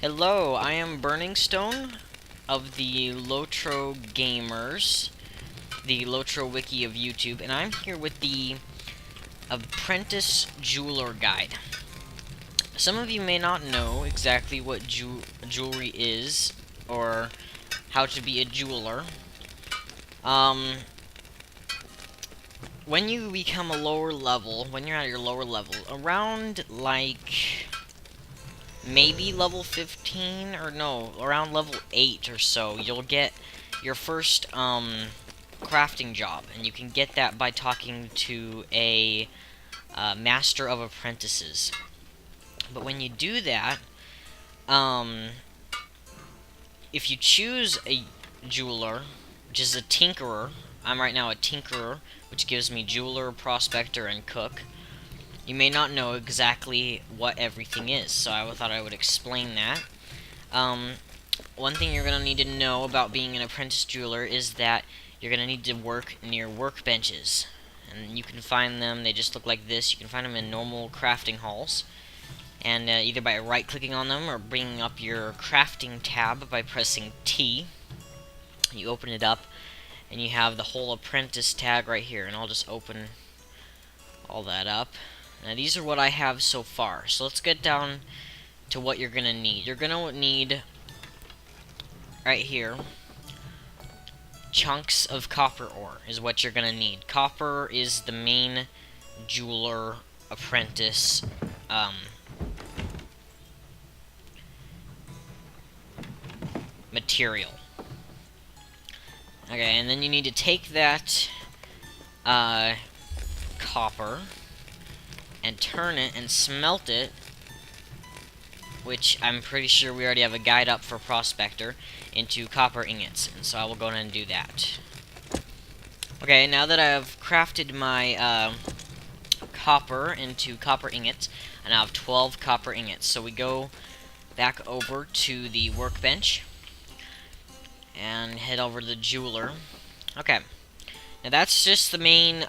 Hello, I am Burningstone of the Lotro Gamers, the Lotro Wiki of YouTube, and I'm here with the Apprentice Jeweler Guide. Some of you may not know exactly what jewelry is, or how to be a jeweler. When you become a lower level, when you're at your lower level, around, like, maybe level 15, or no, around level 8 or so, you'll get your first, crafting job, and you can get that by talking to a master of apprentices. But when you do that, if you choose a jeweler, which is a tinkerer, I'm right now a tinkerer, which gives me jeweler, prospector, and cook. You may not know exactly what everything is, so I thought I would explain that. One thing you're going to need to know about being an apprentice jeweler is that you're going to need to work near workbenches. And you can find them, they just look like this. You can find them in normal crafting halls. And either by right-clicking on them or bringing up your crafting tab by pressing T. You open it up, and you have the whole apprentice tag right here. And I'll just open all that up. Now these are what I have so far. So let's get down to what you're going to need. You're going to need, right here, chunks of copper ore is what you're going to need. Copper is the main jeweler apprentice material. Okay, and then you need to take that copper and turn it and smelt it, which I'm pretty sure we already have a guide up for Prospector, into copper ingots, and so I will go ahead and do that. Okay, now that I've crafted my copper into copper ingots, I now have 12 copper ingots. So we go back over to the workbench and head over to the jeweler. Okay, now that's just the main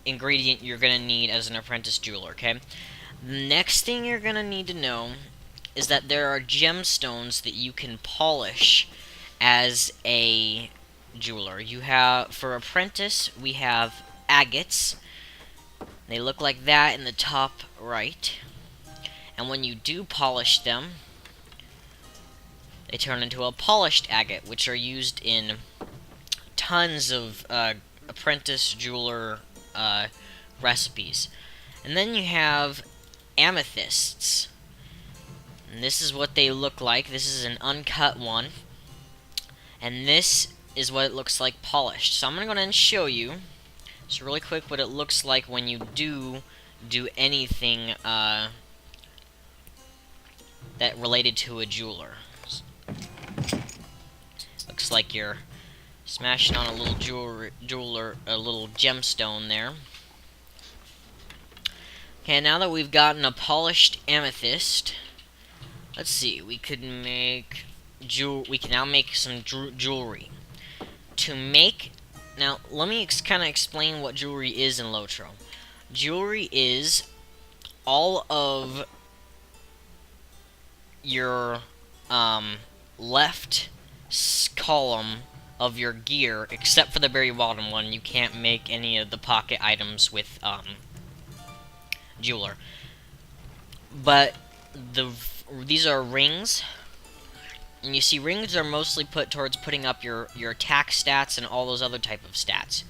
ingredient you're going to need as an apprentice jeweler, okay? The next thing you're going to need to know is that there are gemstones that you can polish as a jeweler. You have, for apprentice, we have agates. They look like that in the top right. And when you do polish them, they turn into a polished agate, which are used in tons of apprentice jeweler recipes. And then you have amethysts. And this is what they look like. This is an uncut one. And this is what it looks like polished. So I'm going to go ahead and show you, just really quick, what it looks like when you do anything that related to a jeweler. Looks like you're smashing on a little a little gemstone there. Okay, now that we've gotten a polished amethyst, let's see, we can now make some jewelry. To make, now let me kind of explain what jewelry is in Lotro. Jewelry is all of your left column of your gear, except for the very bottom one. You can't make any of the pocket items with jeweler. But these are rings, and you see rings are mostly put towards putting up your attack stats and all those other type of stats.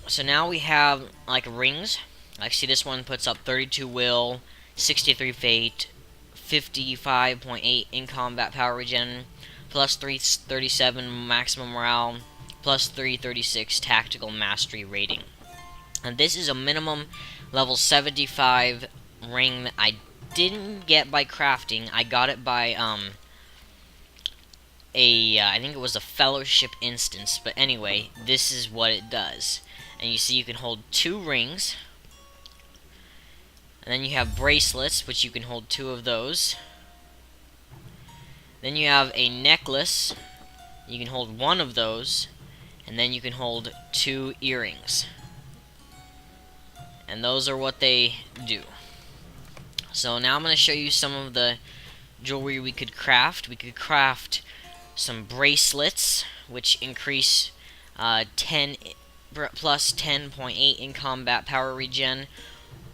So now we have like rings. Like, see, this one puts up 32 will, 63 fate, 55.8 in combat power regen, plus 337 maximum morale, plus 336 tactical mastery rating. And this is a minimum level 75 ring that I didn't get by crafting. I got it by I think it was a fellowship instance. But anyway, this is what it does. And you see you can hold 2 rings. And then you have bracelets, which you can hold 2 of those. Then you have a necklace. You can hold 1 of those. And then you can hold 2 earrings. And those are what they do. So now I'm going to show you some of the jewelry we could craft. We could craft some bracelets, which increase 10 plus 10.8 in combat power regen,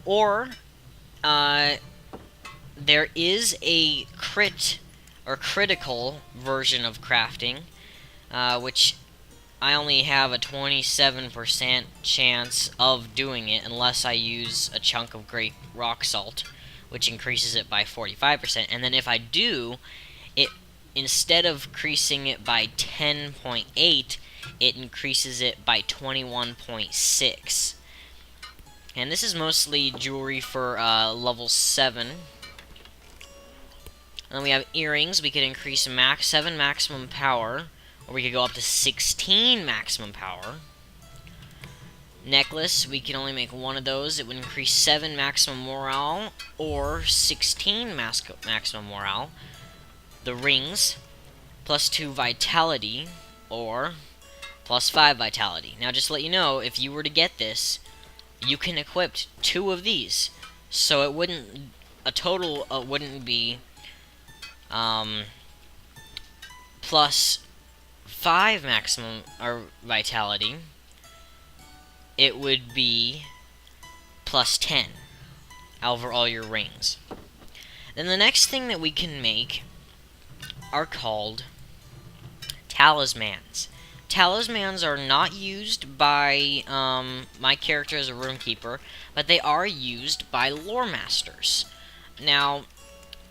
or there is a critical version of crafting, which I only have a 27% chance of doing it unless I use a chunk of great rock salt, which increases it by 45%. And then if I do, it, instead of increasing it by 10.8, it increases it by 21.6. And this is mostly jewelry for level 7. And then we have earrings. We could increase 7 maximum power, or we could go up to 16 maximum power. Necklace, we can only make one of those. It would increase 7 maximum morale, or 16 maximum morale. The rings, plus 2 vitality, or plus 5 vitality. Now, just to let you know, if you were to get this, you can equip 2 of these. So it wouldn't, a total wouldn't be plus 5 maximum or vitality. It would be plus 10 over all your rings. Then the next thing that we can make are called talismans. Talismans are not used by my character as a runekeeper, but they are used by lore masters. Now,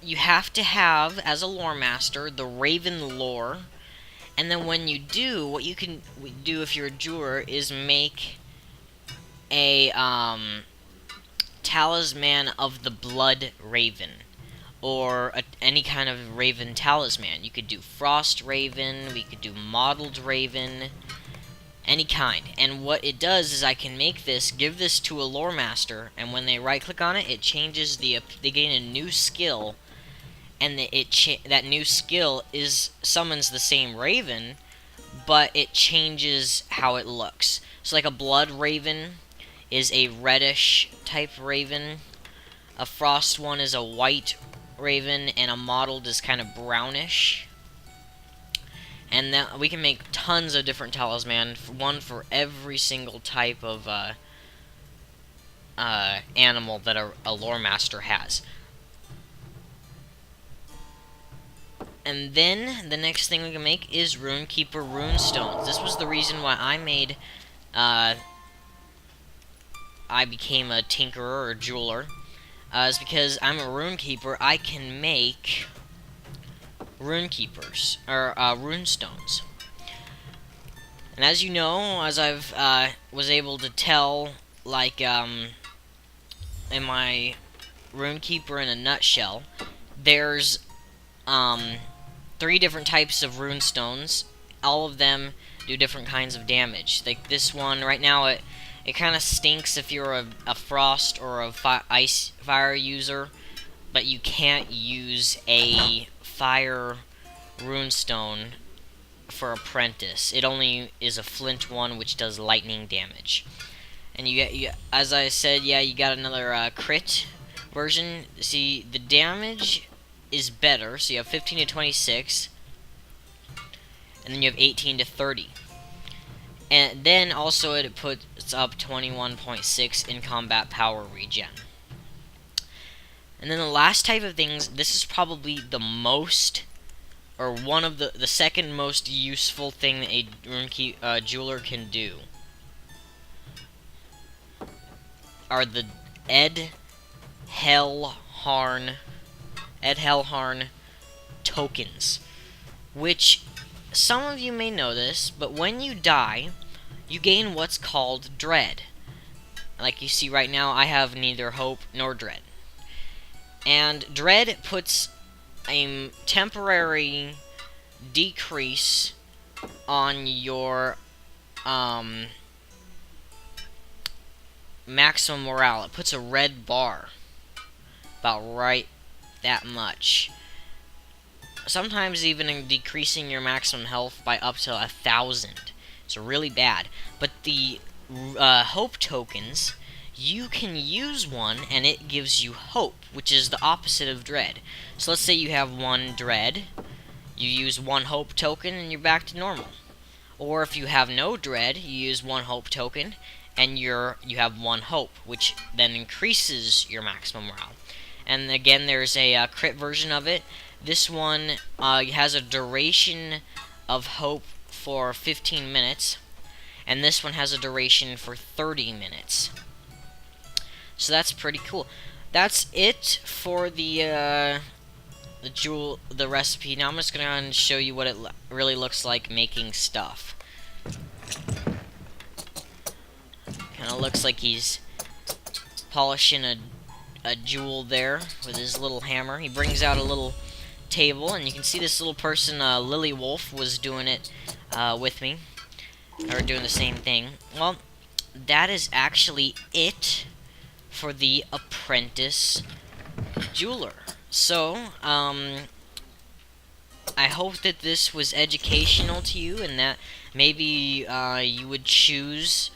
you have to have, as a lore master, the Raven lore, and then when you do, what you can do if you're a jeweler is make a talisman of the Blood Raven, or any kind of Raven talisman. You could do Frost Raven, we could do Mottled Raven, any kind. And what it does is I can make this, give this to a lore master, and when they right-click on it, it changes they gain a new skill, and that new skill summons the same Raven, but it changes how it looks. So like a Blood Raven is a reddish type Raven, a Frost one is a white Raven, and a Mottled is kind of brownish. And then we can make tons of different talisman, one for every single type of animal that a lore master has. And then the next thing we can make is Runekeeper runestones. This was the reason why I became a tinkerer or jeweler. Is because I'm a runekeeper. I can make runekeepers or runestones. And as you know, as I've was able to tell, like in my runekeeper in a nutshell, there's 3 different types of runestones. All of them do different kinds of damage. Like this one right now, it kind of stinks if you're a frost or a fire user, but you can't use a fire runestone for Apprentice. It only is a flint one, which does lightning damage. And as I said, yeah, you got another crit version. See, the damage is better, so you have 15 to 26, and then you have 18 to 30. And then also it puts up 21.6 in combat power regen. And then the last type of things, this is probably the most, or one of the second most useful thing that a jeweler can do, are the Ed Hellharn tokens, which some of you may know this, but when you die, you gain what's called dread. Like you see right now, I have neither hope nor dread. And dread puts a temporary decrease on your maximum morale. It puts a red bar, about right that much. Sometimes even decreasing your maximum health by up to 1,000. It's really bad. But the hope tokens, you can use one and it gives you hope, which is the opposite of dread. So let's say you have one dread, you use one hope token and you're back to normal. Or if you have no dread, you use one hope token and you have one hope, which then increases your maximum morale. And again, there's a crit version of it. This one has a duration of hope for 15 minutes, and this one has a duration for 30 minutes. So that's pretty cool. That's it for the recipe. Now I'm just gonna show you what it really looks like making stuff. Kind of looks like he's polishing a jewel there with his little hammer. He brings out a little table, and you can see this little person, Lily Wolf, was doing it with me, or doing the same thing. Well, that is actually it for the Apprentice jeweler. So, I hope that this was educational to you, and that maybe you would choose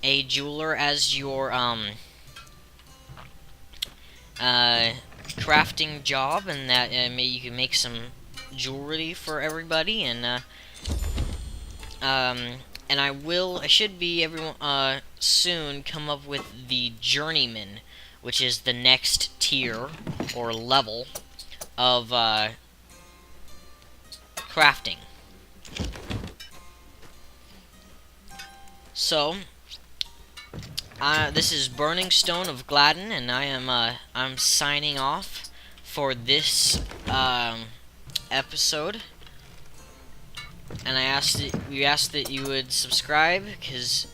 a jeweler as your crafting job, and that maybe you can make some jewelry for everybody. And I should be soon come up with the journeyman, which is the next tier or level of crafting. So this is Burningstone of Gladden, and I'm signing off for this episode. And we asked that you would subscribe, because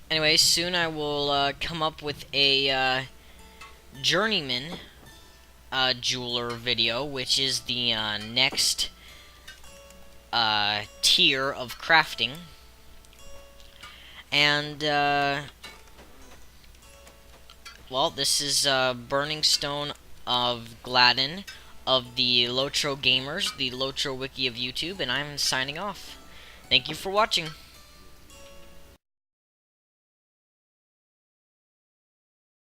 anyway, soon I will come up with a journeyman jeweler video, which is the next tier of crafting. And well, this is Burningstone of Gladden of the Lotro Gamers, the Lotro Wiki of YouTube, and I'm signing off. Thank you for watching.